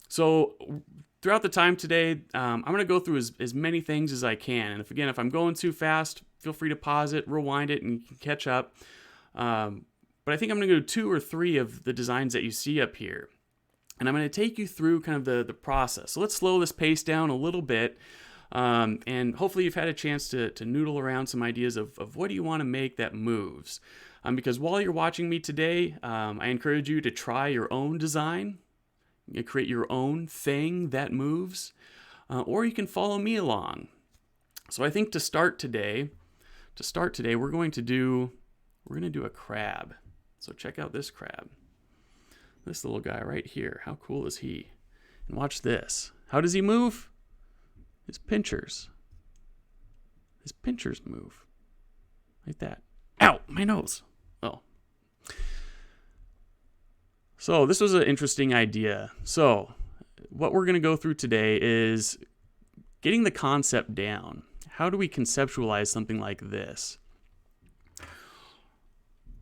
So throughout the time today, I'm going to go through as many things as I can. And if I'm going too fast, feel free to pause it, rewind it, and you can catch up. But I think I'm going to go 2 or 3 of the designs that you see up here. And I'm going to take you through kind of the process. So let's slow this pace down a little bit. And hopefully you've had a chance to noodle around some ideas of what do you want to make that moves. Because while you're watching me today, I encourage you to try your own design. You create your own thing that moves. Or you can follow me along. So I think to start today, we're going to do a crab. So check out this crab. This little guy right here. How cool is he? And watch this. How does he move? His pinchers. His pinchers move. Like that. Ow! My nose. Oh. So this was an interesting idea. So what we're going to go through today is getting the concept down. How do we conceptualize something like this?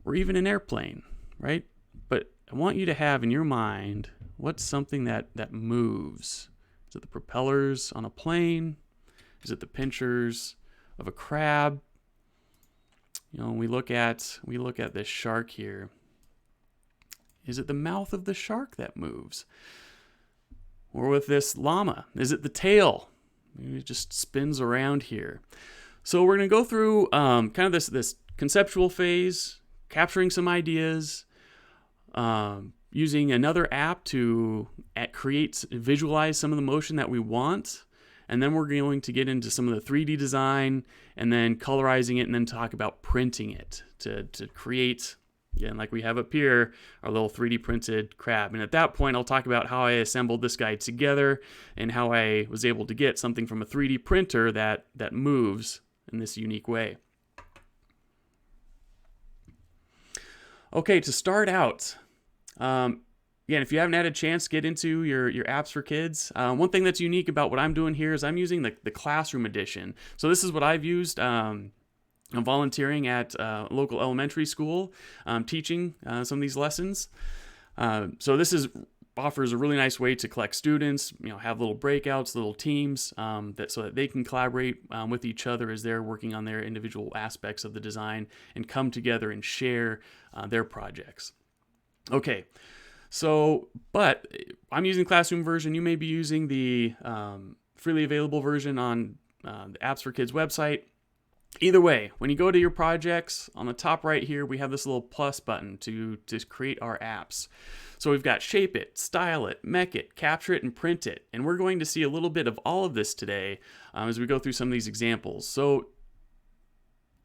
Or even an airplane, right? But I want you to have in your mind, what's something that moves? Is it the propellers on a plane? Is it the pinchers of a crab? You know, we look at this shark here. Is it the mouth of the shark that moves? Or with this llama, is it the tail? Maybe it just spins around here. So we're going to go through kind of this conceptual phase, capturing some ideas, using another app to visualize some of the motion that we want. And then we're going to get into some of the 3D design and then colorizing it and then talk about printing it to create, again, like we have up here, our little 3D printed crab. And at that point, I'll talk about how I assembled this guy together and how I was able to get something from a 3D printer that moves in this unique way. Okay, to start out, again, if you haven't had a chance, get into your apps for kids. One thing that's unique about what I'm doing here is I'm using the classroom edition. So this is what I've used. I'm volunteering at a local elementary school, teaching some of these lessons. So this offers a really nice way to collect students, have little breakouts, little teams, so that they can collaborate with each other as they're working on their individual aspects of the design and come together and share their projects. Okay, so, but I'm using the classroom version. You may be using the freely available version on the Apps for Kids website. Either way, when you go to your projects, on the top right here, we have this little plus button to create our apps. So we've got shape it, style it, mech it, capture it, and print it. And we're going to see a little bit of all of this today as we go through some of these examples. So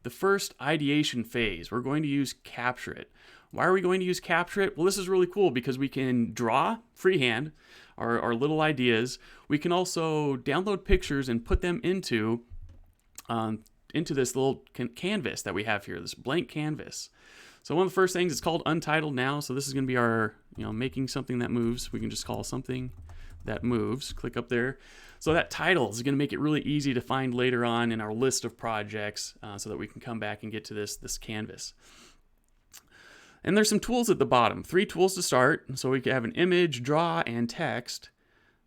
the first ideation phase, we're going to use capture it. Why are we going to use capture it? Well, this is really cool because we can draw freehand our little ideas. We can also download pictures and put them into this little canvas that we have here, this blank canvas. So one of the first things, it's called Untitled now. So this is going to be our, making something that moves. We can just call something that moves. Click up there. So that title is going to make it really easy to find later on in our list of projects so that we can come back and get to this canvas. And there's some tools at the bottom. 3 tools to start. So we can have an image, draw, and text.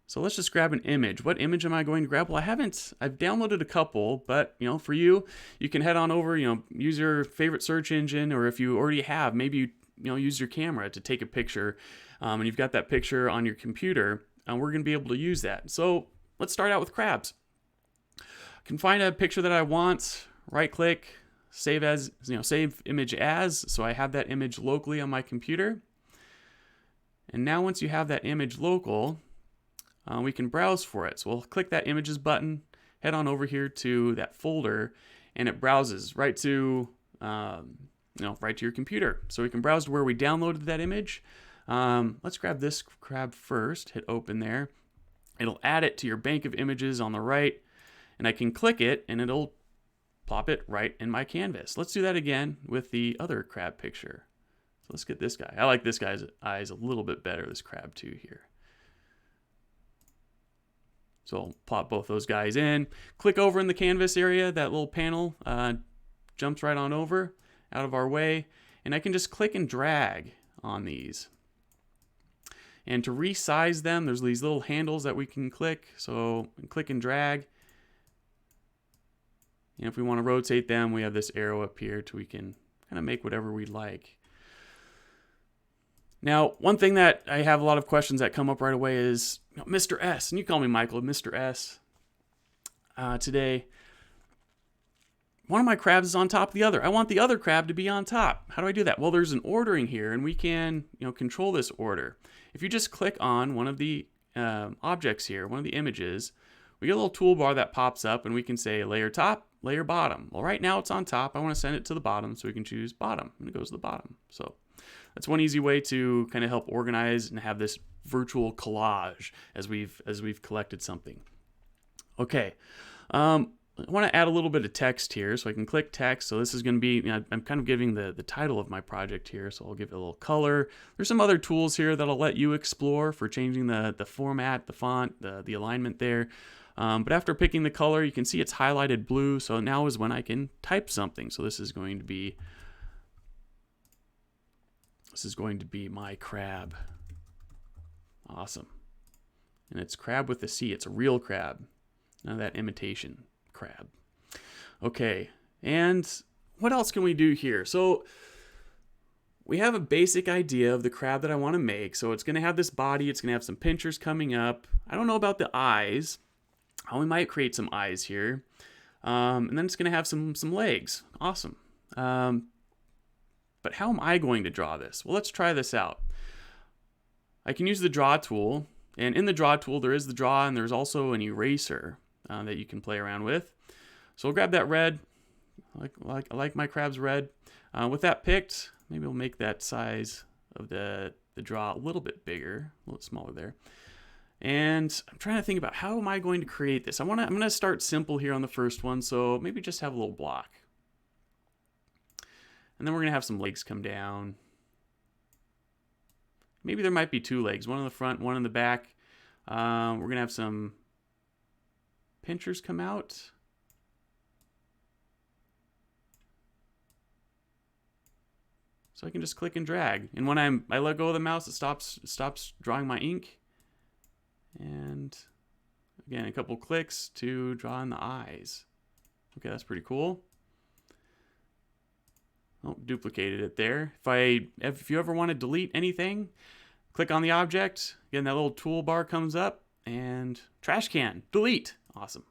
So let's just grab an image. What image am I going to grab? Well, I've downloaded a couple, but for you can head on over, use your favorite search engine, or if you already have, maybe use your camera to take a picture, and you've got that picture on your computer, and we're going to be able to use that. So let's start out with crabs. I can find a picture that I want, right click, save as, save image as, so I have that image locally on my computer. And now once you have that image local, we can browse for it. So we'll click that images button, head on over here to that folder, and it browses right to your computer. So we can browse to where we downloaded that image. Let's grab this crab first, hit open there. It'll add it to your bank of images on the right, and I can click it and it'll plop it right in my canvas. Let's do that again with the other crab picture. So let's get this guy. I like this guy's eyes a little bit better, this crab too here. So I'll plop both those guys in. Click over in the canvas area, that little panel jumps right on over, out of our way, and I can just click and drag on these. And to resize them, there's these little handles that we can click. So click and drag. And if we want to rotate them, we have this arrow up here so we can kind of make whatever we like. Now, one thing that I have a lot of questions that come up right away is, Mr. S, and you call me Michael, Mr. S. Today, one of my crabs is on top of the other. I want the other crab to be on top. How do I do that? Well, there's an ordering here, and we can control this order. If you just click on one of the objects here, one of the images, we get a little toolbar that pops up, and we can say layer top, layer bottom. Well, right now it's on top. I want to send it to the bottom, so we can choose bottom, and it goes to the bottom. So that's one easy way to kind of help organize and have this virtual collage as we've collected something. Okay, I want to add a little bit of text here, so I can click text. So this is going to be, I'm kind of giving the title of my project here, so I'll give it a little color. There's some other tools here that I'll let you explore for changing the format, the font, the alignment there. But after picking the color, you can see it's highlighted blue, so now is when I can type something. So this is going to be my crab. Awesome. And it's crab with a C. It's a real crab. None of that imitation crab. Okay, and what else can we do here? So we have a basic idea of the crab that I want to make. So it's going to have this body. It's going to have some pinchers coming up. I don't know about the eyes. We might create some eyes here. And then it's going to have some legs. Awesome. But how am I going to draw this? Well, let's try this out. I can use the draw tool. And in the draw tool, there is the draw, and there's also an eraser that you can play around with. So we'll grab that red. I like my crabs red. With that picked, maybe we'll make that size of the draw a little bit bigger, a little smaller there. And I'm trying to think about how am I going to create this. I'm going to start simple here on the first one, so maybe just have a little block. And then we're going to have some legs come down. Maybe there might be two legs, one in the front, one in the back. We're going to have some pinchers come out. So I can just click and drag. And when I let go of the mouse, it stops drawing my ink. And again, a couple clicks to draw in the eyes. Okay, that's pretty cool. Oh, duplicated it there. If you ever want to delete anything, click on the object. Again, that little toolbar comes up and trash can, delete. Awesome.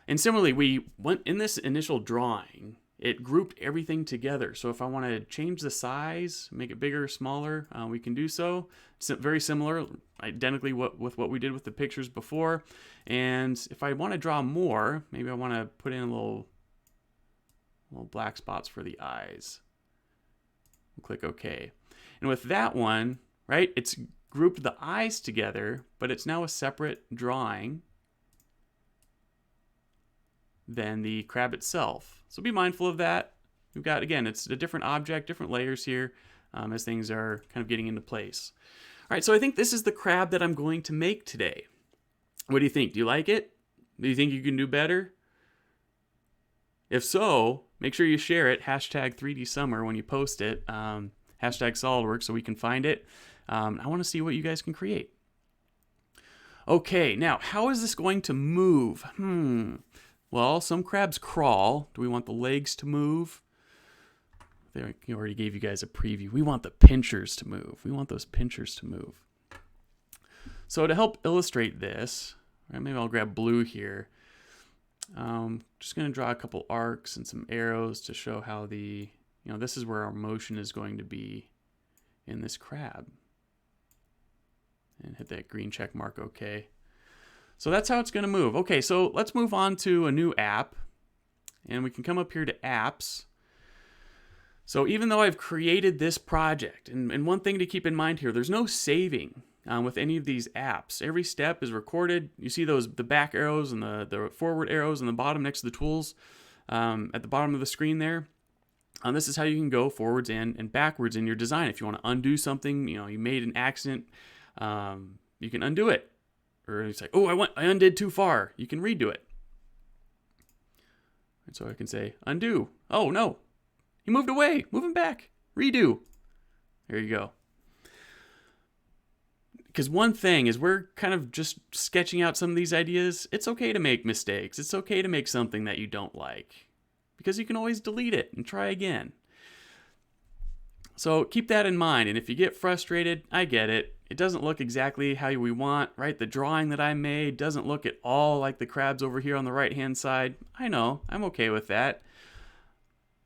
And similarly, we went in this initial drawing, it grouped everything together. So if I want to change the size, make it bigger or smaller, we can do so. It's very similar, identically with what we did with the pictures before. And if I want to draw more, maybe I want to put in a little black spots for the eyes. Click OK. And with that one, right, it's grouped the eyes together, but it's now a separate drawing than the crab itself. So be mindful of that. We've got, again, it's a different object, different layers here as things are kind of getting into place. All right, so I think this is the crab that I'm going to make today. What do you think? Do you like it? Do you think you can do better? If so, make sure you share it, hashtag 3D Summer when you post it, hashtag Solidworks so we can find it. I want to see what you guys can create. Okay, now, how is this going to move? Well, some crabs crawl. Do we want the legs to move? I already gave you guys a preview. We want the pinchers to move. We want those pinchers to move. So to help illustrate this, right, maybe I'll grab blue here. Just going to draw a couple arcs and some arrows to show how this is where our motion is going to be in this crab. And hit that green check mark, OK. So that's how it's going to move. Okay, so let's move on to a new app. And we can come up here to apps. So even though I've created this project, and one thing to keep in mind here, there's no saving with any of these apps. Every step is recorded. You see the back arrows and the forward arrows on the bottom next to the tools at the bottom of the screen there. This is how you can go forwards and backwards in your design. If you want to undo something, you made an accident, you can undo it. Or it's like, oh, I undid too far. You can redo it. And so I can say undo. Oh no, he moved away. Move him back. Redo. There you go. Because one thing is we're kind of just sketching out some of these ideas. It's okay to make mistakes. It's okay to make something that you don't like, because you can always delete it and try again. So keep that in mind. And if you get frustrated, I get it. It doesn't look exactly how we want, right? The drawing that I made doesn't look at all like the crabs over here on the right-hand side. I know, I'm okay with that.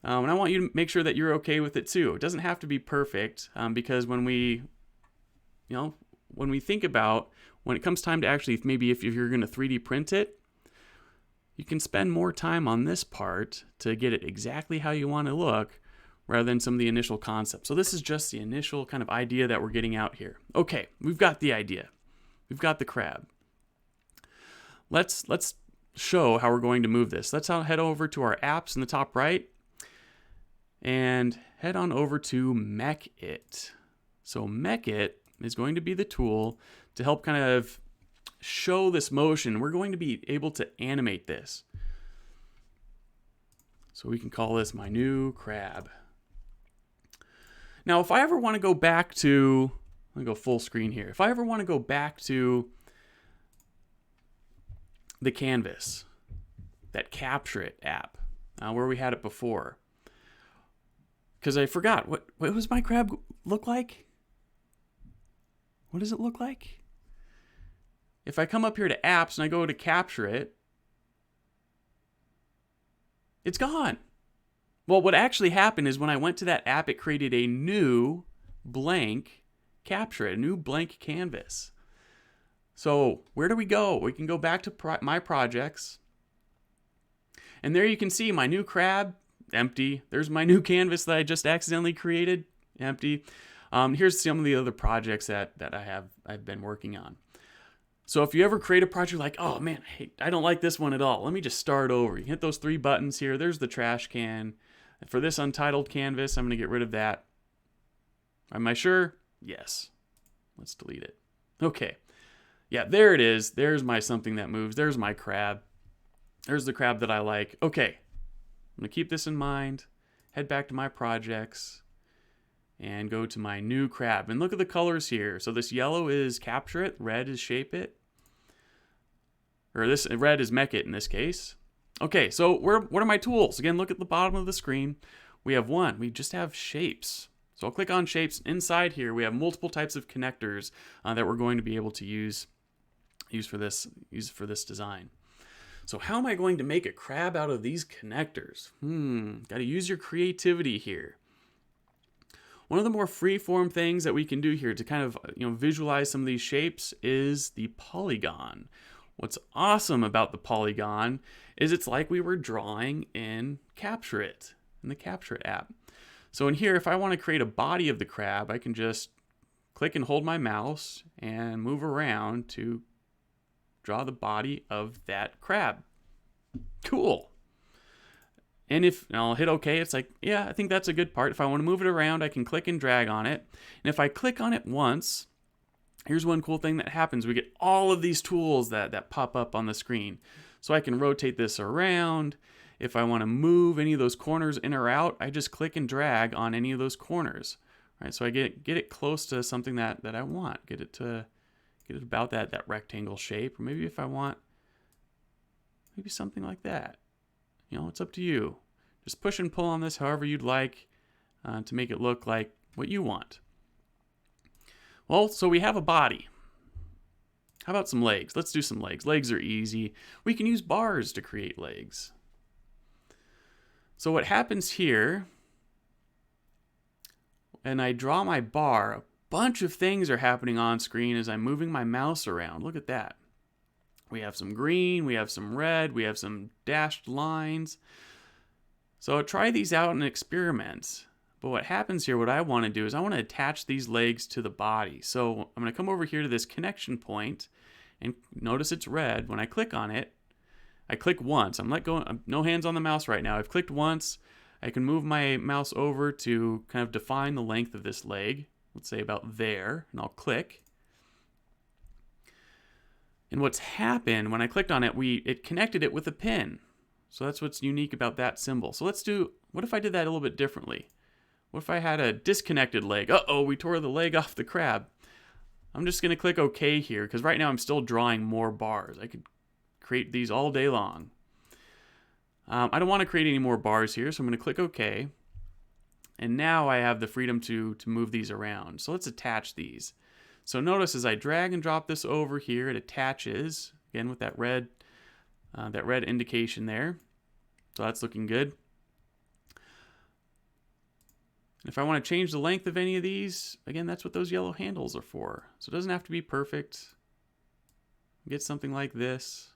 And I want you to make sure that you're okay with it too. It doesn't have to be perfect, because when we think about when it comes time to actually, maybe if you're going to 3D print it, you can spend more time on this part to get it exactly how you want to look, rather than some of the initial concepts. So this is just the initial kind of idea that we're getting out here. Okay, we've got the idea. We've got the crab. Let's show how we're going to move this. Let's head over to our apps in the top right and head on over to Mech It. So Mech It is going to be the tool to help kind of show this motion. We're going to be able to animate this. So we can call this my new crab. Now, if I ever want to go back to, let me go full screen here. If I ever want to go back to the canvas, that Capture It app, where we had it before, because I forgot, what does my crab look like? What does it look like? If I come up here to apps and I go to Capture It, it's gone. Well, what actually happened is when I went to that app, it created a new blank Capture It, a new blank canvas. So where do we go? We can go back to my projects. And there you can see my new crab, empty. There's my new canvas that I just accidentally created, empty. Here's some of the other projects that I've been working on. So if you ever create a project like, oh man, I don't like this one at all, let me just start over. You hit those 3 buttons here. There's the trash can. For this untitled canvas, I'm going to get rid of that. Am I sure? Yes. Let's delete it. Okay. Yeah, there it is. There's my something that moves. There's my crab. There's the crab that I like. Okay. I'm going to keep this in mind. Head back to my projects and go to my new crab. And look at the colors here. So this yellow is Capture It. Red is Shape It. Or this red is Mech It in this case. Okay, so what are my tools? Again, look at the bottom of the screen. We have one. We just have shapes. So I'll click on shapes. Inside here, we have multiple types of connectors that we're going to be able to use for this design. So how am I going to make a crab out of these connectors? Got to use your creativity here. One of the more free-form things that we can do here to kind of visualize some of these shapes is the polygon. What's awesome about the polygon is it's like we were drawing in Capture It, in the Capture It app. So in here, if I want to create a body of the crab, I can just click and hold my mouse and move around to draw the body of that crab. Cool. And I'll hit OK, it's like, yeah, I think that's a good part. If I want to move it around, I can click and drag on it. And if I click on it once, here's one cool thing that happens. We get all of these tools that pop up on the screen. So I can rotate this around. If I want to move any of those corners in or out, I just click and drag on any of those corners. Right? So I get it close to something that I want. Get it about that rectangle shape. Or maybe if I want maybe something like that. It's up to you. Just push and pull on this however you'd like to make it look like what you want. Well, so we have a body. How about some legs? Let's do some legs. Legs are easy. We can use bars to create legs. So what happens here, when I draw my bar, a bunch of things are happening on screen as I'm moving my mouse around. Look at that. We have some green, we have some red, we have some dashed lines. So try these out and experiment. But what happens here, what I want to do is I want to attach these legs to the body. So I'm going to come over here to this connection point and notice it's red. When I click on it, I click once. I'm no hands on the mouse right now. I've clicked once. I can move my mouse over to kind of define the length of this leg. Let's say about there, and I'll click. And what's happened when I clicked on it, it connected it with a pin. So that's what's unique about that symbol. So what if I did that a little bit differently? What if I had a disconnected leg? Uh-oh, we tore the leg off the crab. I'm just going to click OK here because right now I'm still drawing more bars. I could create these all day long. I don't want to create any more bars here, so I'm going to click OK. And now I have the freedom to move these around. So let's attach these. So notice as I drag and drop this over here, it attaches, again with that red indication there. So that's looking good. If I want to change the length of any of these, again, that's what those yellow handles are for. So it doesn't have to be perfect. Get something like this.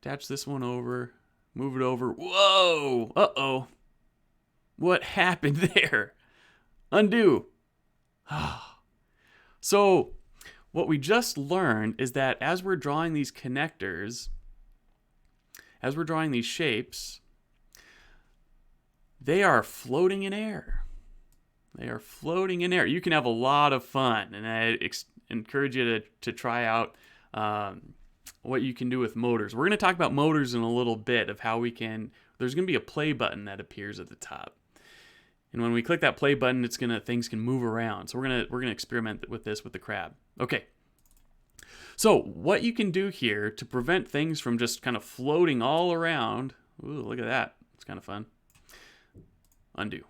Attach this one over. Move it over. Whoa! Uh-oh. What happened there? Undo. So what we just learned is that as we're drawing these connectors, as we're drawing these shapes, they are floating in air. They are floating in air. You can have a lot of fun, and I encourage you to try out what you can do with motors. We're going to talk about motors in a little bit of how we can. There's going to be a play button that appears at the top, and when we click that play button, things can move around. So we're gonna experiment with this with the crab. Okay. So what you can do here to prevent things from just kind of floating all around. Ooh, look at that. It's kind of fun. Undo.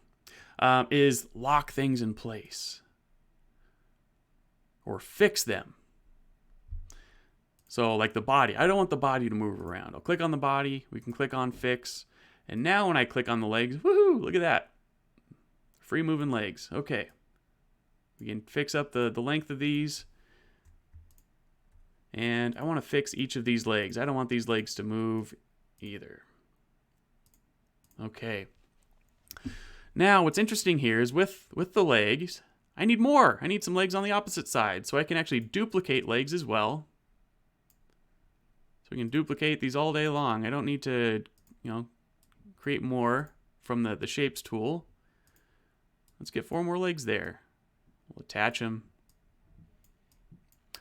Is lock things in place or fix them. So like the body, I don't want the body to move around. I'll click on the body, we can click on fix, and now when I click on the legs, woohoo, look at that. Free moving legs. Okay. We can fix up the length of these. And I want to fix each of these legs. I don't want these legs to move either. Okay. Now, what's interesting here is with the legs, I need more. I need some legs on the opposite side, so I can actually duplicate legs as well. So we can duplicate these all day long. I don't need to, create more from the Shapes tool. Let's get 4 more legs there. We'll attach them.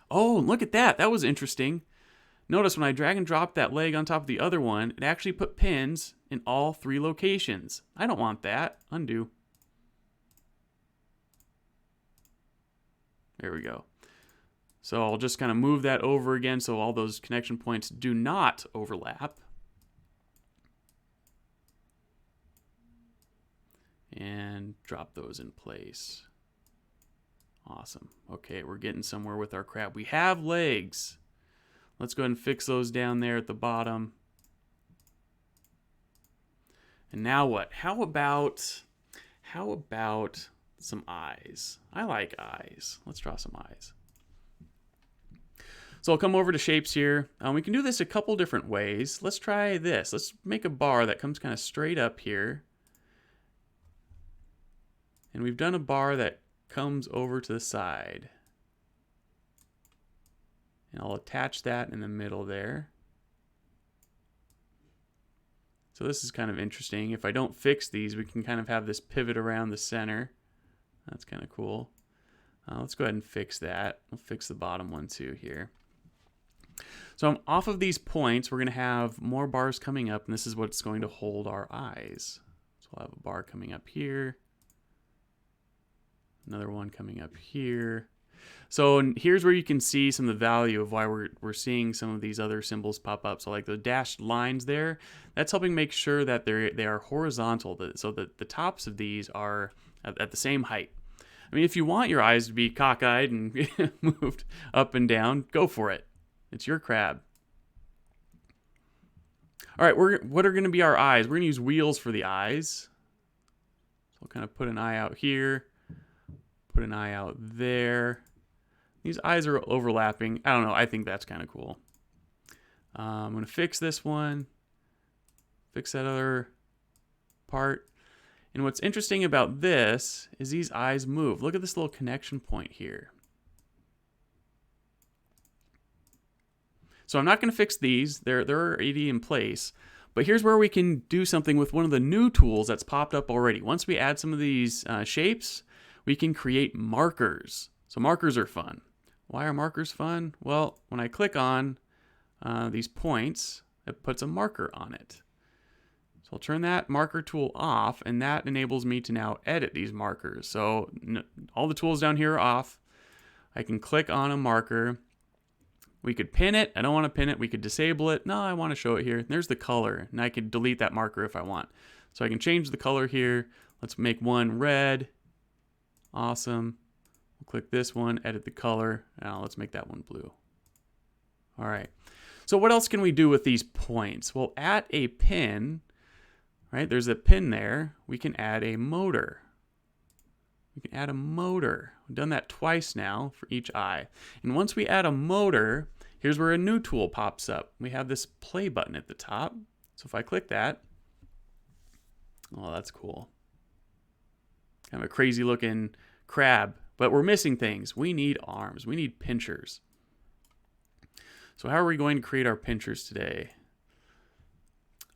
Oh, look at that. That was interesting. Notice when I drag and drop that leg on top of the other one, it actually put pins in all 3 locations. I don't want that. Undo. There we go. So I'll just kind of move that over again so all those connection points do not overlap. And drop those in place. Awesome. Okay, we're getting somewhere with our crab. We have legs. Let's go ahead and fix those down there at the bottom. And now what? How about some eyes? I like eyes. Let's draw some eyes. So I'll come over to shapes here. We can do this a couple different ways. Let's try this. Let's make a bar that comes kind of straight up here. And we've done a bar that comes over to the side. And I'll attach that in the middle there. So this is kind of interesting. If I don't fix these, we can kind of have this pivot around the center. That's kind of cool. Let's go ahead and fix that. We'll fix the bottom one too here. So I'm off of these points, we're going to have more bars coming up, and this is what's going to hold our eyes. So we'll have a bar coming up here. Another one coming up here. So here's where you can see some of the value of why we're seeing some of these other symbols pop up. So like the dashed lines there, that's helping make sure that they are horizontal, so that the tops of these are at the same height. I mean, if you want your eyes to be cockeyed and moved up and down, go for it. It's your crab. All right, what are going to be our eyes? We're going to use wheels for the eyes. So I'll kind of put an eye out here. Put an eye out there. These eyes are overlapping. I don't know. I think that's kind of cool. I'm going to fix this one. Fix that other part. And what's interesting about this is these eyes move. Look at this little connection point here. So I'm not going to fix these. They're already in place. But here's where we can do something with one of the new tools that's popped up already. Once we add some of these shapes, we can create markers. So markers are fun. Why are markers fun? Well, when I click on these points, it puts a marker on it. So I'll turn that marker tool off, and that enables me to now edit these markers. So all the tools down here are off. I can click on a marker. We could pin it. I don't want to pin it. We could disable it. No, I want to show it here. There's the color, and I could delete that marker if I want. So I can change the color here. Let's make one red. Awesome. We'll click this one, edit the color. Now let's make that one blue. All right. So what else can we do with these points? Well, at a pin, right, there's a pin there. We can add a motor. We can add a motor. We've done that twice now for each eye. And once we add a motor, here's where a new tool pops up. We have this play button at the top. So if I click that, oh, that's cool. Kind of a crazy looking crab, but we're missing things. We need arms. We need pinchers. So how are we going to create our pinchers today?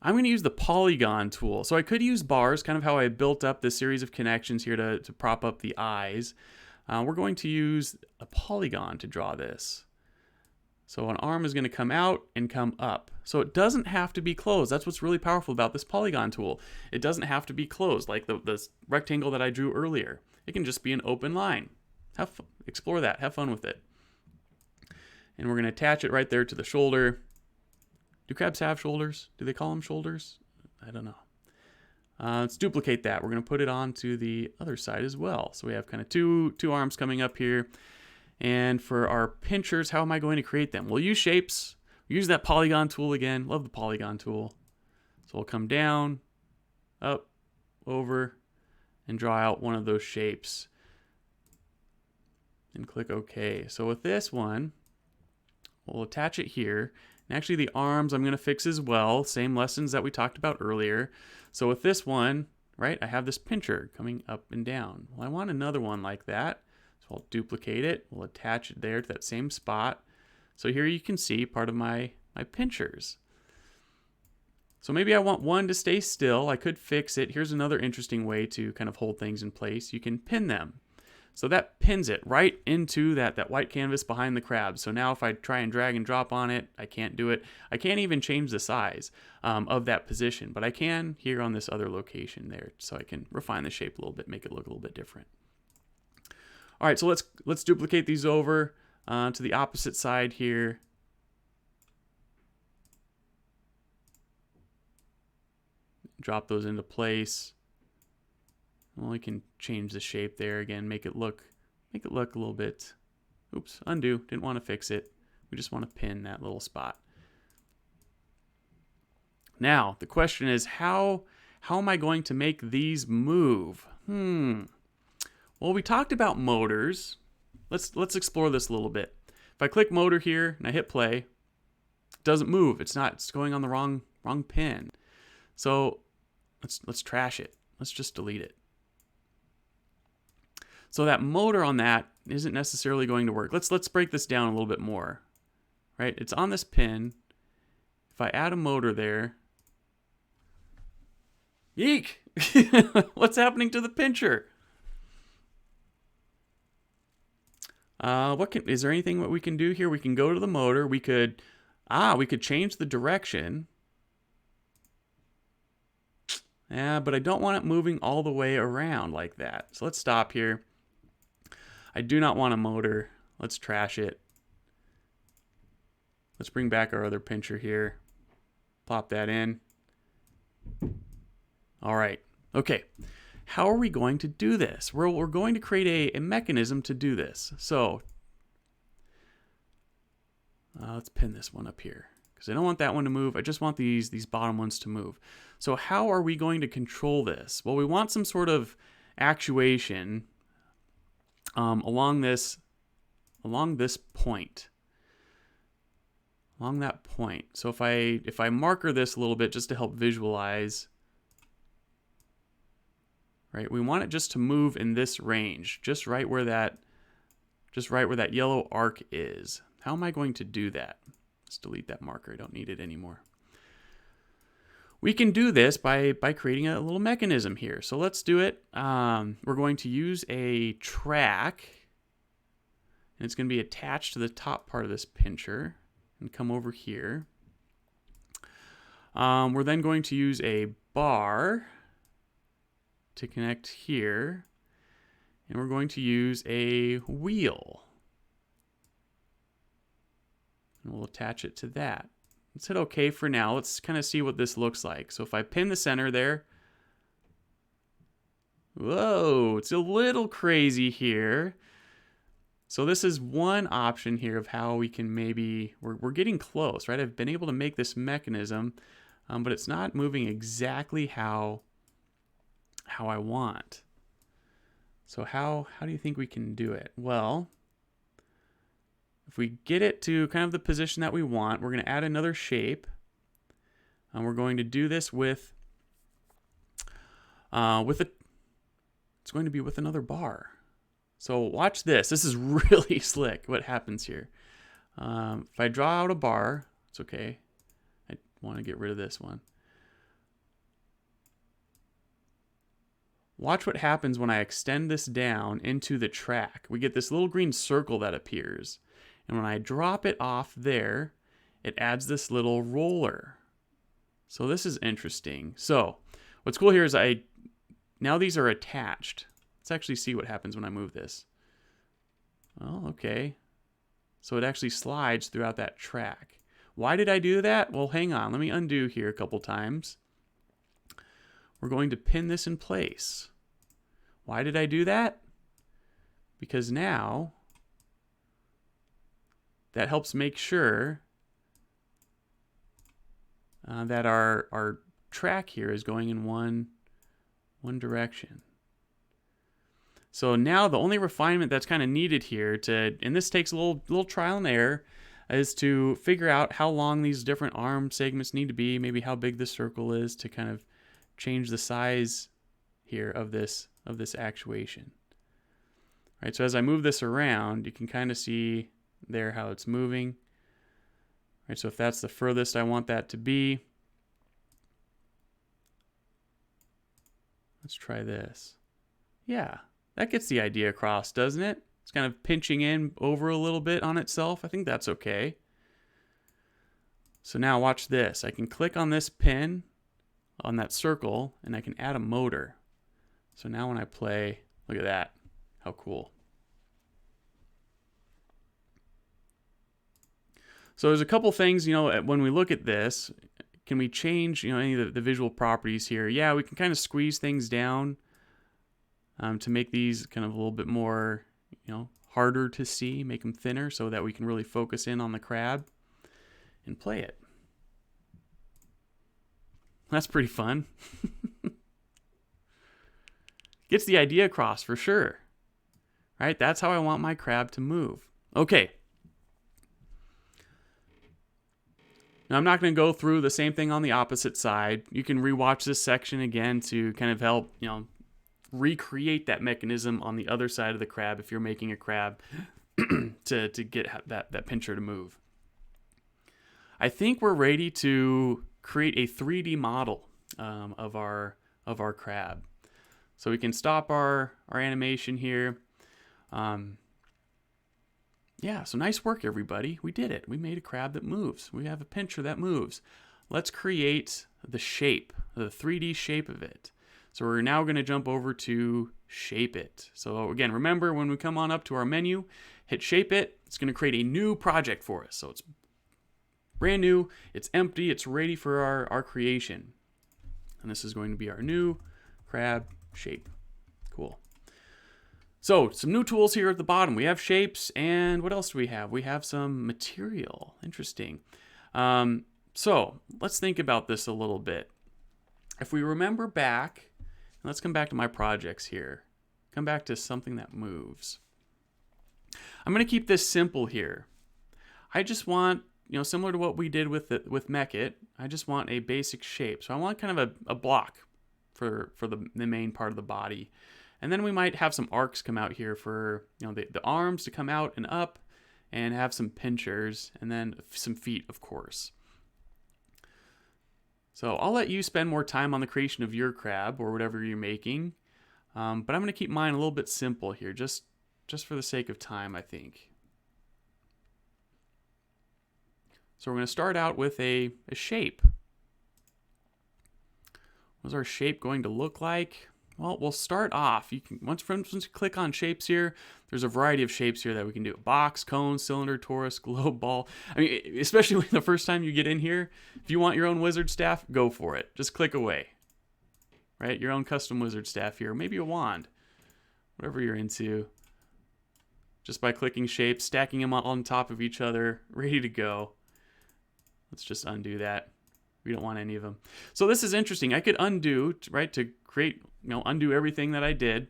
I'm going to use the polygon tool. So I could use bars, kind of how I built up this series of connections here to prop up the eyes. We're going to use a polygon to draw this. So an arm is going to come out and come up. So it doesn't have to be closed. That's what's really powerful about this polygon tool. It doesn't have to be closed like the rectangle that I drew earlier. It can just be an open line. Explore that. Have fun with it. And we're going to attach it right there to the shoulder. Do crabs have shoulders? Do they call them shoulders? I don't know. Let's duplicate that. We're going to put it onto the other side as well. So we have kind of two arms coming up here. And for our pinchers, how am I going to create them? We'll use shapes. Use that polygon tool again. Love the polygon tool. So we'll come down, up, over, and draw out one of those shapes. And click OK. So with this one, we'll attach it here. And actually the arms I'm going to fix as well. Same lessons that we talked about earlier. So with this one, right, I have this pincher coming up and down. Well, I want another one like that. So I'll duplicate it. We'll attach it there to that same spot. So here you can see part of my pinchers. So maybe I want one to stay still. I could fix it. Here's another interesting way to kind of hold things in place. You can pin them. So that pins it right into that white canvas behind the crab. So now if I try and drag and drop on it, I can't do it. I can't even change the size of that position, but I can here on this other location there. So I can refine the shape a little bit, make it look a little bit different. All right, so let's duplicate these over to the opposite side here. Drop those into place. Well, we can change the shape there again, make it look a little bit. Oops, undo. Didn't want to fix it. We just want to pin that little spot. Now the question is, how am I going to make these move? Well, we talked about motors. Let's explore this a little bit. If I click motor here and I hit play, it doesn't move. It's going on the wrong pin. So let's trash it. Let's just delete it. So that motor on that isn't necessarily going to work. Let's break this down a little bit more. Right? It's on this pin. If I add a motor there, yeek! What's happening to the pincher? Is there anything that we can do here? We can go to the motor. We could change the direction. Yeah, but I don't want it moving all the way around like that. So let's stop here. I do not want a motor. Let's trash it. Let's bring back our other pincher here. Plop that in. All right. Okay. How are we going to do this? We're going to create a mechanism to do this. So let's pin this one up here because I don't want that one to move. I just want these bottom ones to move. So how are we going to control this? Well, we want some sort of actuation along this point. Along that point. So if I marker this a little bit just to help visualize, right? We want it just to move in this range, just right where that yellow arc is. How am I going to do that? Let's delete that marker. I don't need it anymore. We can do this by creating a little mechanism here. So let's do it. We're going to use a track, and it's going to be attached to the top part of this pincher and come over here. We're then going to use a bar to connect here, and we're going to use a wheel And we'll attach it to that. Let's hit OK for now. Let's kind of see what this looks like. So if I pin the center there, whoa, it's a little crazy here. So this is one option here of how we can maybe, we're getting close, right? I've been able to make this mechanism, but it's not moving exactly how I want. So how do you think we can do it? Well, if we get it to kind of the position that we want, we're going to add another shape. And we're going to do this with it's going to be with another bar. So watch this. This is really slick what happens here. If I draw out a bar, it's okay. I want to get rid of this one. Watch what happens when I extend this down into the track. We get this little green circle that appears. And when I drop it off there, it adds this little roller. So this is interesting. So what's cool here is now these are attached. Let's actually see what happens when I move this. Oh, okay. So it actually slides throughout that track. Why did I do that? Well, hang on. Let me undo here a couple times. We're going to pin this in place. Why did I do that? Because now that helps make sure that our track here is going in one direction. So now the only refinement that's kind of needed here and this takes a little trial and error, is to figure out how long these different arm segments need to be, maybe how big the circle is to kind of change the size here of this actuation. All right, so as I move this around, you can kind of see there how it's moving. All right, so if that's the furthest I want that to be, let's try this. Yeah, that gets the idea across, doesn't it? It's kind of pinching in over a little bit on itself. I think that's okay. So now watch this. I can click on this pin on that circle and I can add a motor. So now when I play, look at that. How cool. So there's a couple things, when we look at this, can we change, any of the visual properties here? Yeah, we can kind of squeeze things down to make these kind of a little bit more, harder to see, make them thinner so that we can really focus in on the crab and play it. That's pretty fun. Gets the idea across for sure. Right? That's how I want my crab to move. Okay. Now I'm not going to go through the same thing on the opposite side. You can rewatch this section again to kind of help, recreate that mechanism on the other side of the crab if you're making a crab to get that pincher to move. I think we're ready to create a 3D model of our crab. So we can stop our animation here. Yeah, so nice work, everybody. We did it. We made a crab that moves. We have a pincher that moves. Let's create the shape, the 3D shape of it. So we're now going to jump over to Shape It. So again, remember when we come on up to our menu, hit Shape It. It's going to create a new project for us. So it's brand new, it's empty, it's ready for our creation. And this is going to be our new crab shape. Cool. So some new tools here at the bottom. We have shapes, and what else do we have? We have some material. Interesting. So let's think about this a little bit. If we remember back, let's come back to my projects here. Come back to something that moves. I'm going to keep this simple here. I just want, similar to what we did with Mech-It, I just want a basic shape. So I want kind of a block for the main part of the body. And then we might have some arcs come out here for the arms to come out and up, and have some pinchers, and then some feet, of course. So I'll let you spend more time on the creation of your crab or whatever you're making, but I'm going to keep mine a little bit simple here, just for the sake of time, I think. So we're going to start out with a shape. What's our shape going to look like? Well, we'll start off. You can once you click on shapes here, there's a variety of shapes here that we can do. Box, cone, cylinder, torus, globe, ball. I mean, especially the first time you get in here, if you want your own wizard staff, go for it. Just click away. Right? Your own custom wizard staff here. Maybe a wand. Whatever you're into. Just by clicking shapes, stacking them on top of each other, ready to go. Let's just undo that. We don't want any of them. So this is interesting. I could undo, right, to create, undo everything that I did.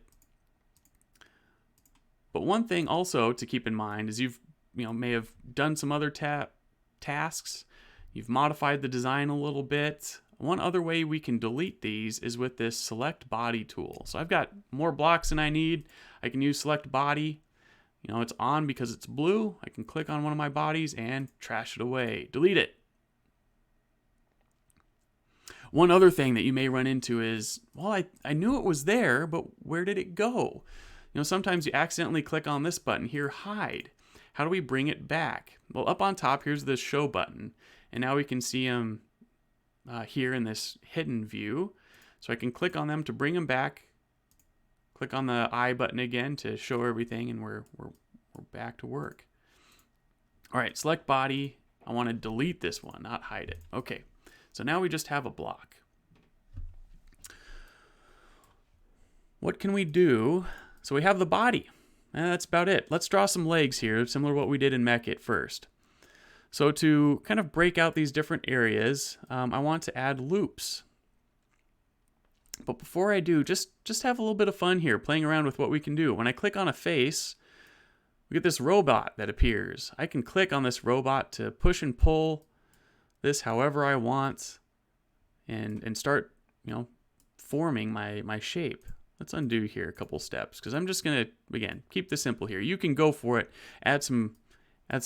But one thing also to keep in mind is you've, may have done some other tasks. You've modified the design a little bit. One other way we can delete these is with this select body tool. So I've got more blocks than I need. I can use select body. It's on because it's blue. I can click on one of my bodies and trash it away. Delete it. One other thing that you may run into is, well, I knew it was there, but where did it go? Sometimes you accidentally click on this button here, hide. How do we bring it back? Well, up on top, here's this show button. And now we can see them here in this hidden view. So I can click on them to bring them back. Click on the I button again to show everything, and we're back to work. All right, select body. I want to delete this one, not hide it. Okay. So now we just have a block. What can we do? So we have the body. And that's about it. Let's draw some legs here, similar to what we did in Mech It first. So to kind of break out these different areas, I want to add loops. But before I do, just have a little bit of fun here, playing around with what we can do. When I click on a face, we get this robot that appears. I can click on this robot to push and pull this however I want and start, forming my shape. Let's undo here a couple steps because I'm just going to, again, keep this simple here. You can go for it, add some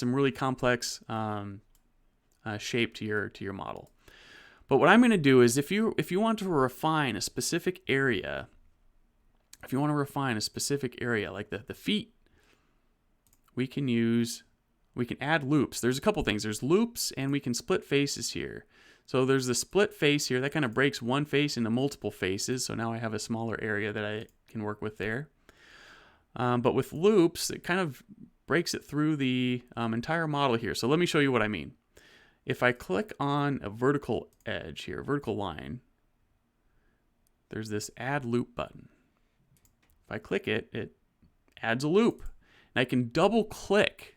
really complex shape to your model. But what I'm going to do is if you want to refine a specific area, like the feet, we can add loops. There's a couple things. There's loops, and we can split faces here. So there's the split face here. That kind of breaks one face into multiple faces. So now I have a smaller area that I can work with there. But with loops, it kind of breaks it through the entire model here. So let me show you what I mean. If I click on a vertical edge here, vertical line, there's this add loop button. If I click it, it adds a loop. And I can double click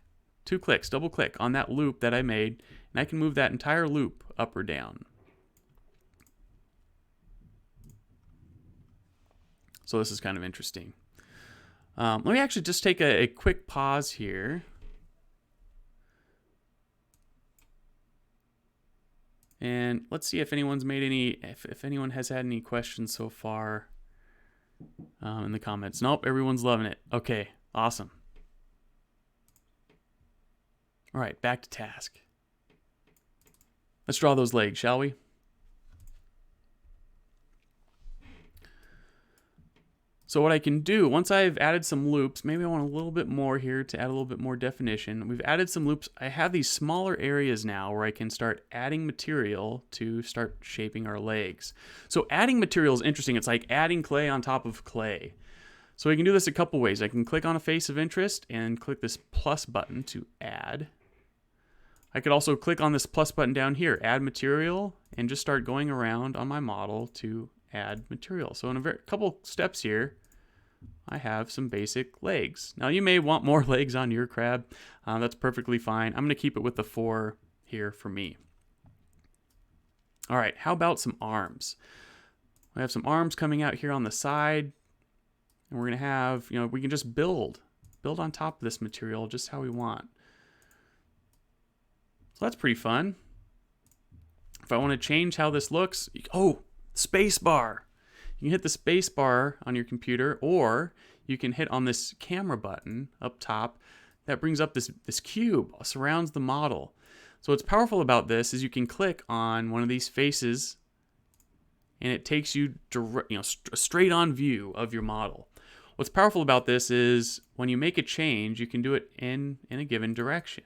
on that loop that I made, and I can move that entire loop up or down. So this is kind of interesting. Let me actually just take a quick pause here. And let's see if anyone's made if anyone has had any questions so far in the comments. Nope, everyone's loving it. Okay, awesome. All right, back to task. Let's draw those legs, shall we? So what I can do, once I've added some loops, maybe I want a little bit more here to add a little bit more definition. We've added some loops. I have these smaller areas now where I can start adding material to start shaping our legs. So adding material is interesting. It's like adding clay on top of clay. So I can do this a couple ways. I can click on a face of interest and click this plus button to add. I could also click on this plus button down here, add material, and just start going around on my model to add material. So in a couple steps here, I have some basic legs. Now you may want more legs on your crab. That's perfectly fine. I'm going to keep it with the 4 here for me. All right, how about some arms? We have some arms coming out here on the side, and we're going to have, we can just build on top of this material just how we want. So that's pretty fun. If I want to change how this looks, space bar. You can hit the space bar on your computer, or you can hit on this camera button up top. That brings up this cube, surrounds the model. So what's powerful about this is you can click on one of these faces, and it takes you a straight on view of your model. What's powerful about this is when you make a change, you can do it in a given direction.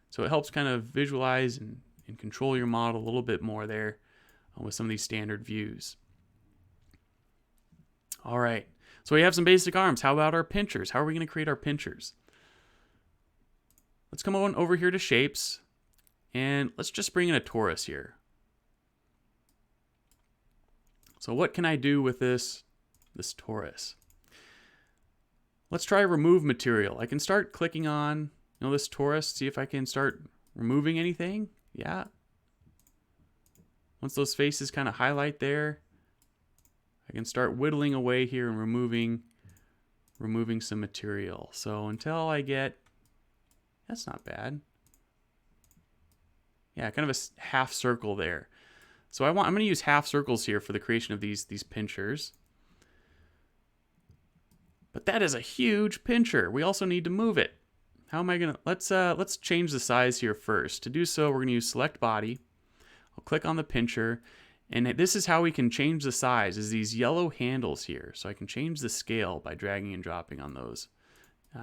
So it helps kind of visualize and control your model a little bit more there with some of these standard views. All right. So we have some basic arms. How about our pinchers? How are we going to create our pinchers? Let's come on over here to shapes, and let's just bring in a torus here. So what can I do with this torus? Let's try remove material. I can start clicking on this torus, see if I can start removing anything. Yeah. Once those faces kind of highlight there, I can start whittling away here and removing some material. So until I get, that's not bad. Yeah, kind of a half circle there. So I'm going to use half circles here for the creation of these pinchers. But that is a huge pincher. We also need to move it. How am I going to, let's change the size here first. To do so, we're going to use select body. I'll click on the pincher, and this is how we can change the size, is these yellow handles here. So I can change the scale by dragging and dropping on those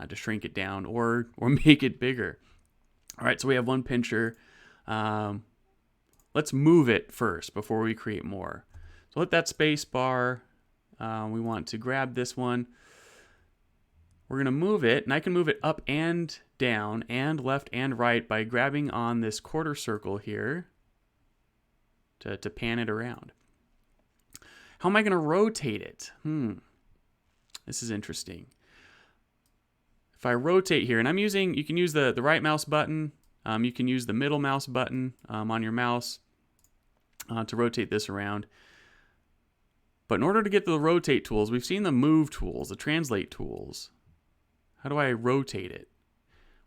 to shrink it down or make it bigger. All right, so we have one pincher. Let's move it first before we create more. So hit that space bar. We want to grab this one. We're going to move it, and I can move it up and down and left and right by grabbing on this quarter circle here to pan it around. How am I going to rotate it? This is interesting. If I rotate here, and I'm using, you can use the right mouse button, you can use the middle mouse button on your mouse to rotate this around. But in order to get to the rotate tools, we've seen the move tools, the translate tools. How do I rotate it?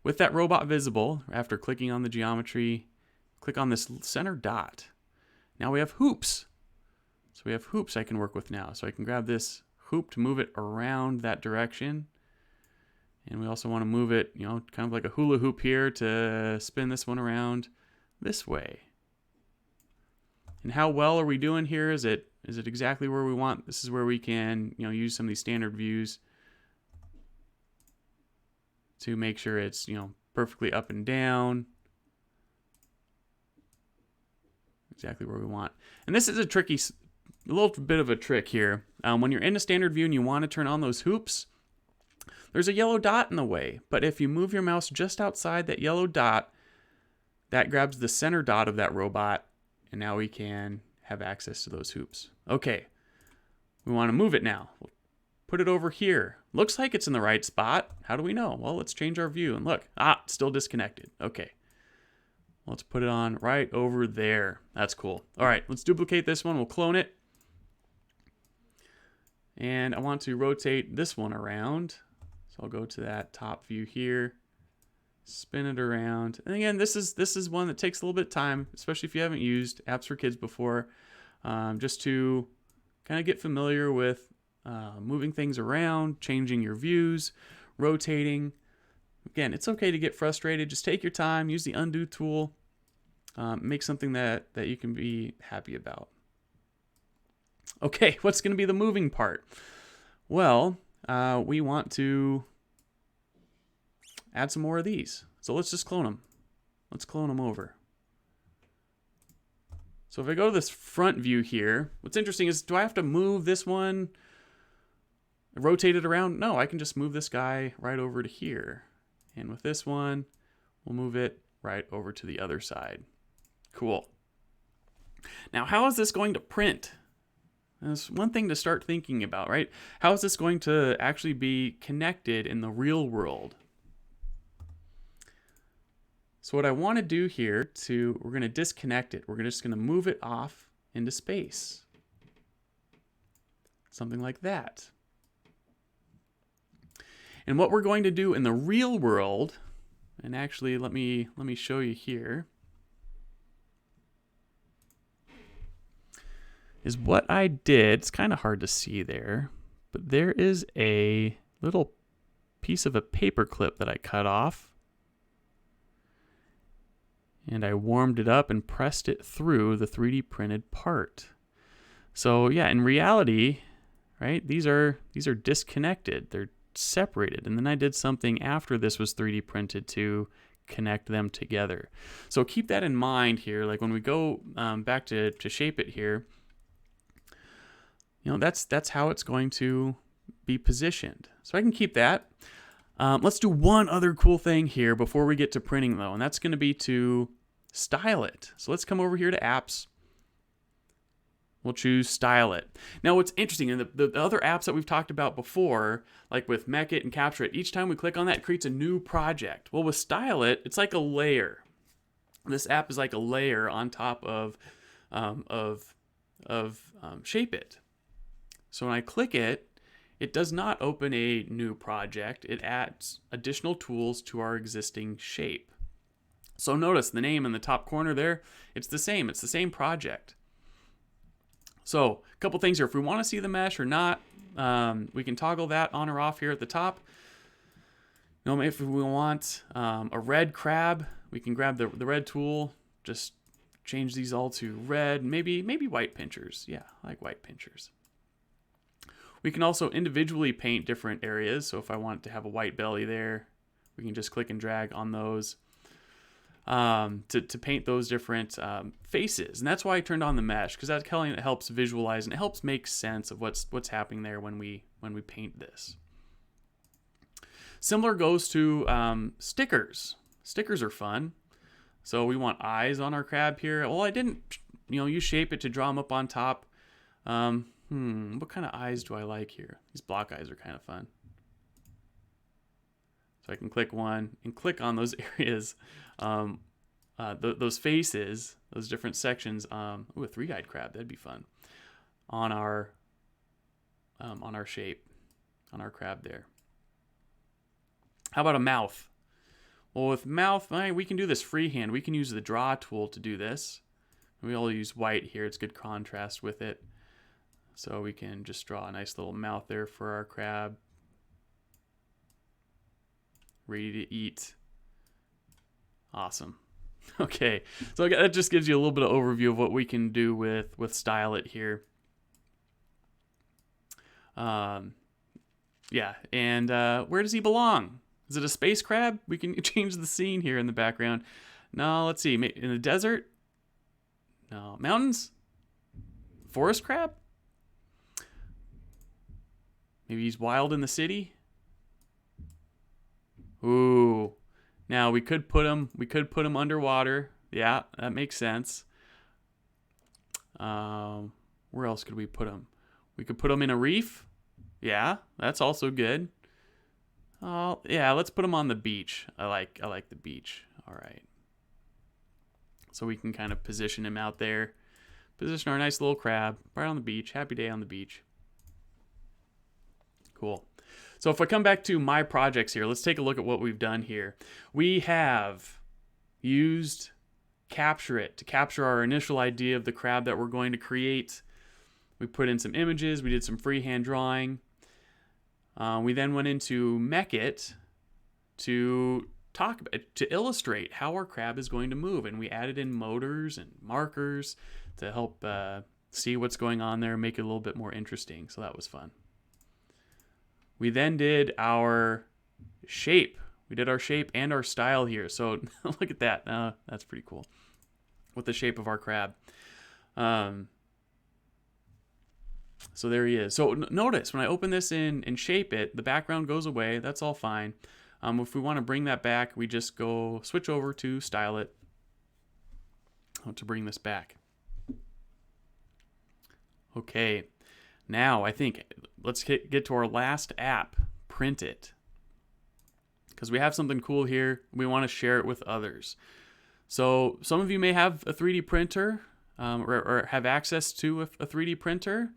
With that robot visible, after clicking on the geometry, click on this center dot. Now we have hoops. So we have hoops I can work with now. So I can grab this hoop to move it around that direction. And we also want to move it, kind of like a hula hoop here to spin this one around this way. And how well are we doing here? Is it exactly where we want? This is where we can, use some of these standard views to make sure it's, perfectly up and down. Exactly where we want. And this is a little bit of a trick here. When you're in a standard view and you want to turn on those hoops, there's a yellow dot in the way. But if you move your mouse just outside that yellow dot, that grabs the center dot of that robot, and now we can have access to those hoops. Okay, we want to move it now. We'll put it over here. Looks like it's in the right spot. How do we know? Well, let's change our view and look. Still disconnected. Okay. Let's put it on right over there. That's cool. All right, let's duplicate this one. We'll clone it. And I want to rotate this one around. So I'll go to that top view here, spin it around. And again, this is one that takes a little bit of time, especially if you haven't used Apps for Kids before, just to kind of get familiar with moving things around, changing your views, rotating. Again, it's okay to get frustrated. Just take your time, use the undo tool, make something that you can be happy about. Okay, what's going to be the moving part? Well, we want to add some more of these. So let's just clone them. Let's clone them over. So if I go to this front view here, what's interesting is, do I have to move this one, rotate it around? No, I can just move this guy right over to here. And with this one, we'll move it right over to the other side. Cool. Now, how is this going to print? That's one thing to start thinking about, right? How is this going to actually be connected in the real world? So what I want to do here, we're going to disconnect it. We're just going to move it off into space. Something like that. And what we're going to do in the real world, and actually let me show you here, is what I did. It's kind of hard to see there, but there is a little piece of a paper clip that I cut off, and I warmed it up and pressed it through the 3D printed part. So yeah, in reality, right, these are disconnected. They're separated. And then I did something after this was 3D printed to connect them together. So keep that in mind here. Like when we go back to shape it here, that's how it's going to be positioned. So I can keep that. Let's do one other cool thing here before we get to printing though, and that's going to be to style it. So let's come over here to apps. We'll choose style it. Now what's interesting, in the other apps that we've talked about before, like with Make It and Capture It, each time we click on that, it creates a new project. Well, with style it, it's like a layer. This app is like a layer on top of Shape It. So when I click it, it does not open a new project. It adds additional tools to our existing shape. So notice the name in the top corner there, it's the same. It's the same project. So a couple things here. If we want to see the mesh or not, we can toggle that on or off here at the top. If we want a red crab, we can grab the red tool, just change these all to red, maybe white pinchers. Yeah, I like white pinchers. We can also individually paint different areas. So if I want to have a white belly there, we can just click and drag on those to paint those different faces. And that's why I turned on the mesh, because that helps visualize and it helps make sense of what's happening there when we paint this. Similar goes to stickers. Stickers are fun. So we want eyes on our crab here. Well, I didn't, use Shape It to draw them up on top. What kind of eyes do I like here? These block eyes are kind of fun. So I can click one and click on those areas, those faces, those different sections. Ooh, a three-eyed crab, that'd be fun. On our shape, on our crab there. How about a mouth? Well, with mouth, we can do this freehand. We can use the draw tool to do this. We all use white here. It's good contrast with it. So we can just draw a nice little mouth there for our crab. Ready to eat. Awesome. Okay, so that just gives you a little bit of overview of what we can do with Style It here. Yeah, and where does he belong? Is it a space crab? We can change the scene here in the background. No, let's see. In the desert? No. Mountains? Forest crab? Maybe he's wild in the city? Ooh. Now we could put him underwater. Yeah, that makes sense. Where else could we put him? We could put him in a reef. Yeah, that's also good. Oh, yeah, let's put him on the beach. I like the beach. All right. So we can kind of position him out there. Position our nice little crab right on the beach. Happy day on the beach. Cool. So if I come back to my projects here, let's take a look at what we've done here. We have used Capture It to capture our initial idea of the crab that we're going to create. We put in some images. We did some freehand drawing. We then went into Make It to illustrate how our crab is going to move, and we added in motors and markers to help see what's going on there, make it a little bit more interesting. So that was fun. We then did our shape. We did our shape and our style here. So look at that. That's pretty cool. With the shape of our crab. So there he is. So notice when I open this in and Shape It, the background goes away. That's all fine. If we want to bring that back, we just go switch over to Style It to bring this back. Okay. Now I think let's get to our last app, Print It. Because we have something cool here. We want to share it with others. So some of you may have a 3D printer or have access to a 3D printer.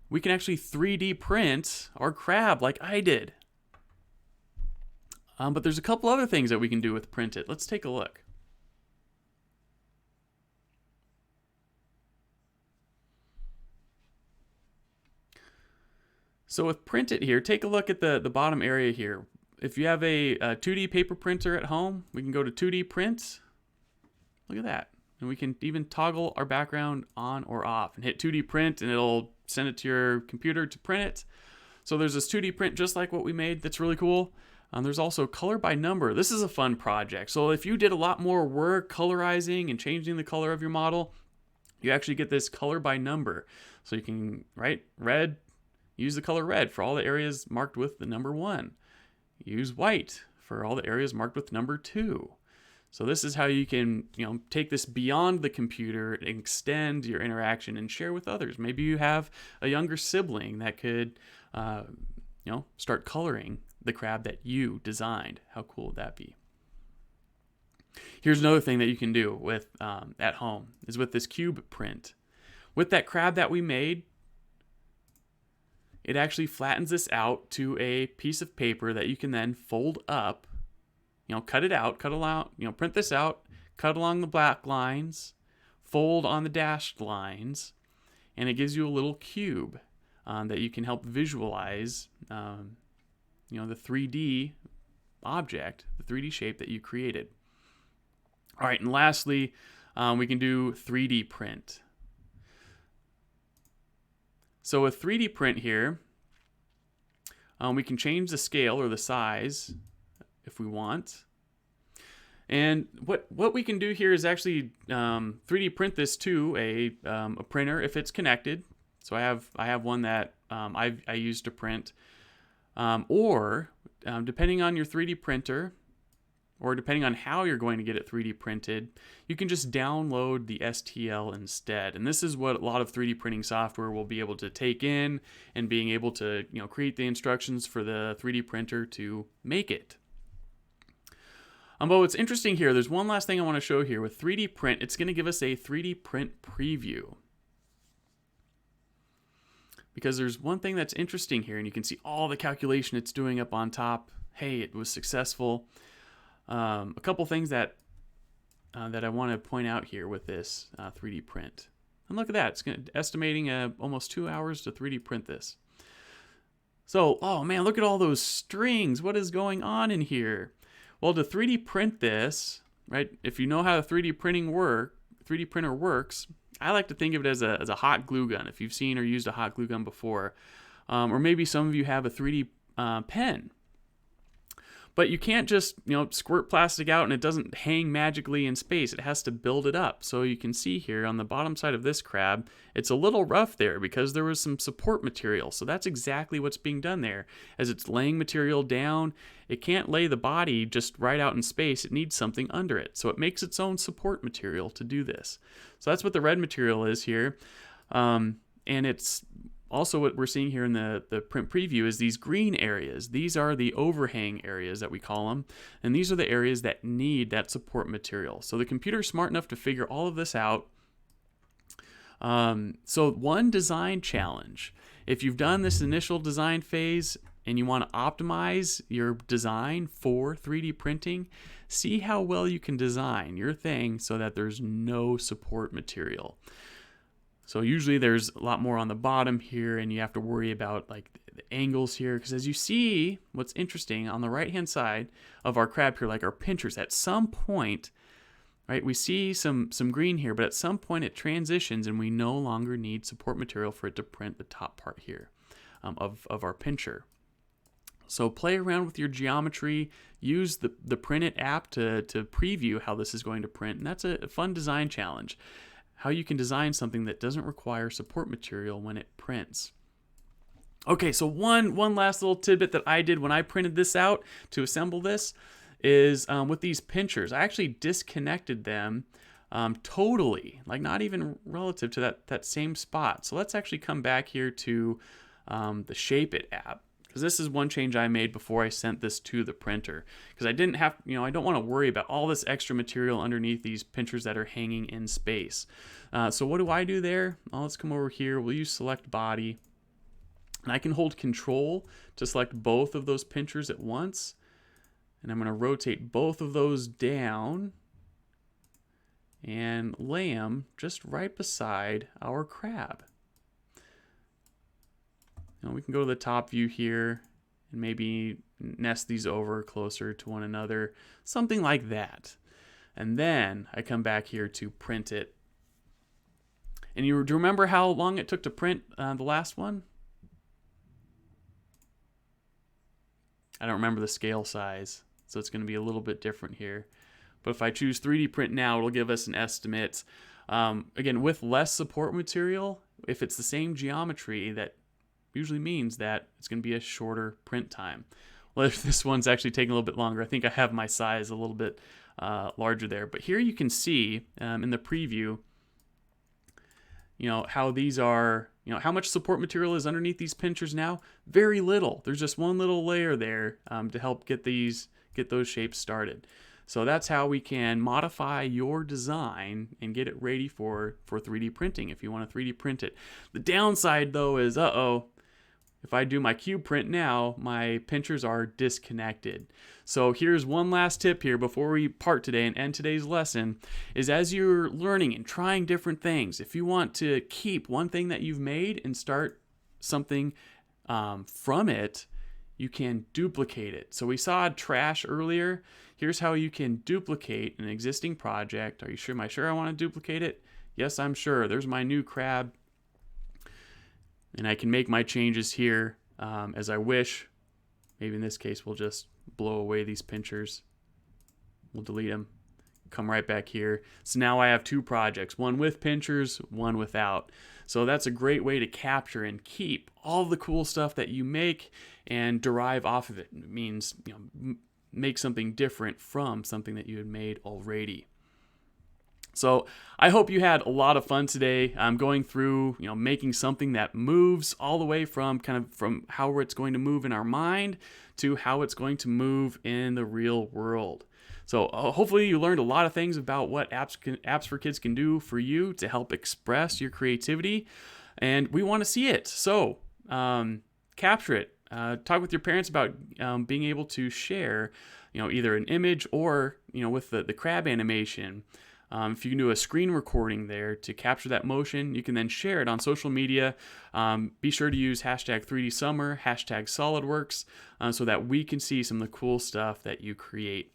We can actually 3D print our crab like I did. But there's a couple other things that we can do with Print It. Let's take a look. So with Print It here, take a look at the bottom area here. If you have a 2D paper printer at home, we can go to 2D print. Look at that. And we can even toggle our background on or off and hit 2D print, and it'll send it to your computer to print it. So there's this 2D print just like what we made. That's really cool. There's also color by number. This is a fun project. So if you did a lot more work colorizing and changing the color of your model, you actually get this color by number. So you can, right, red, use the color red for all the areas marked with the number 1. Use white for all the areas marked with number 2. So this is how you can, take this beyond the computer, extend your interaction, and share with others. Maybe you have a younger sibling that could, start coloring the crab that you designed. How cool would that be? Here's another thing that you can do with at home is with this cube print. With that crab that we made, it actually flattens this out to a piece of paper that you can then fold up, cut it out, print this out, cut along the black lines, fold on the dashed lines, and it gives you a little cube that you can help visualize, the 3D object, the 3D shape that you created. All right, and lastly, we can do 3D print. So with 3D print here, we can change the scale or the size if we want. And what we can do here is actually 3D print this to a printer if it's connected. So I have one that I use to print. Or depending on your 3D printer, or depending on how you're going to get it 3D printed, you can just download the STL instead. And this is what a lot of 3D printing software will be able to take in and being able to create the instructions for the 3D printer to make it. But what's interesting here, there's one last thing I want to show here. With 3D print, it's going to give us a 3D print preview. Because there's one thing that's interesting here, and you can see all the calculation it's doing up on top. Hey, it was successful. A couple things that I want to point out here with this 3D print. And look at that, it's estimating almost 2 hours to 3D print this. So, oh man, look at all those strings. What is going on in here? Well, to 3D print this, right, if you know how the 3D printer works, I like to think of it as a hot glue gun, if you've seen or used a hot glue gun before. Or maybe some of you have a 3D pen. But you can't just, squirt plastic out and it doesn't hang magically in space. It has to build it up. So you can see here on the bottom side of this crab, it's a little rough there because there was some support material. So that's exactly what's being done there. As it's laying material down, it can't lay the body just right out in space. It needs something under it. So it makes its own support material to do this. So that's what the red material is here. And it's also what we're seeing here in the print preview is these green areas. These are the overhang areas that we call them. And these are the areas that need that support material. So the computer's smart enough to figure all of this out. So one design challenge. If you've done this initial design phase and you want to optimize your design for 3D printing, see how well you can design your thing so that there's no support material. So usually there's a lot more on the bottom here, and you have to worry about like the angles here, because as you see, what's interesting on the right hand side of our crab here, like our pinchers, at some point, right, we see some green here, but at some point it transitions and we no longer need support material for it to print the top part here of our pincher. So play around with your geometry, use the Print It app to preview how this is going to print, and that's a fun design challenge. How you can design something that doesn't require support material when it prints. Okay, so one last little tidbit that I did when I printed this out to assemble this is with these pinchers. I actually disconnected them totally, like not even relative to that same spot. So let's actually come back here to the Shape It app, because this is one change I made before I sent this to the printer, because I didn't have, I don't want to worry about all this extra material underneath these pinchers that are hanging in space. So what do I do there? Well, let's come over here. We'll use Select Body, and I can hold Control to select both of those pinchers at once, and I'm going to rotate both of those down and lay them just right beside our crab. We can go to the top view here and maybe nest these over closer to one another, something like that. And then I come back here to print it. And do you remember how long it took to print the last one? I don't remember the scale size, so it's going to be a little bit different here. But if I choose 3D print now, it'll give us an estimate Again, with less support material, if it's the same geometry, that usually means that it's going to be a shorter print time. Well, if this one's actually taking a little bit longer, I think I have my size a little bit larger there. But here you can see in the preview, how these are, how much support material is underneath these pinchers now. Very little. There's just one little layer there to help get those shapes started. So that's how we can modify your design and get it ready for 3D printing if you want to 3D print it. The downside though is, if I do my cube print now, my pinchers are disconnected. So here's one last tip here before we part today and end today's lesson, is as you're learning and trying different things, if you want to keep one thing that you've made and start something from it, you can duplicate it. So we saw trash earlier. Here's how you can duplicate an existing project. Are you sure? Am I sure I want to duplicate it? Yes, I'm sure. There's my new crab. And I can make my changes here as I wish. Maybe in this case, we'll just blow away these pinchers. We'll delete them. Come right back here. So now I have two projects, one with pinchers, one without. So that's a great way to capture and keep all the cool stuff that you make and derive off of it. It means, make something different from something that you had made already. So I hope you had a lot of fun today going through, making something that moves all the way from from how it's going to move in our mind to how it's going to move in the real world. So hopefully you learned a lot of things about what apps for kids can do for you to help express your creativity, and we want to see it. So capture it. Talk with your parents about being able to share, either an image or, with the crab animation. If you can do a screen recording there to capture that motion, you can then share it on social media. Be sure to use hashtag 3D Summer, hashtag Solidworks, so that we can see some of the cool stuff that you create.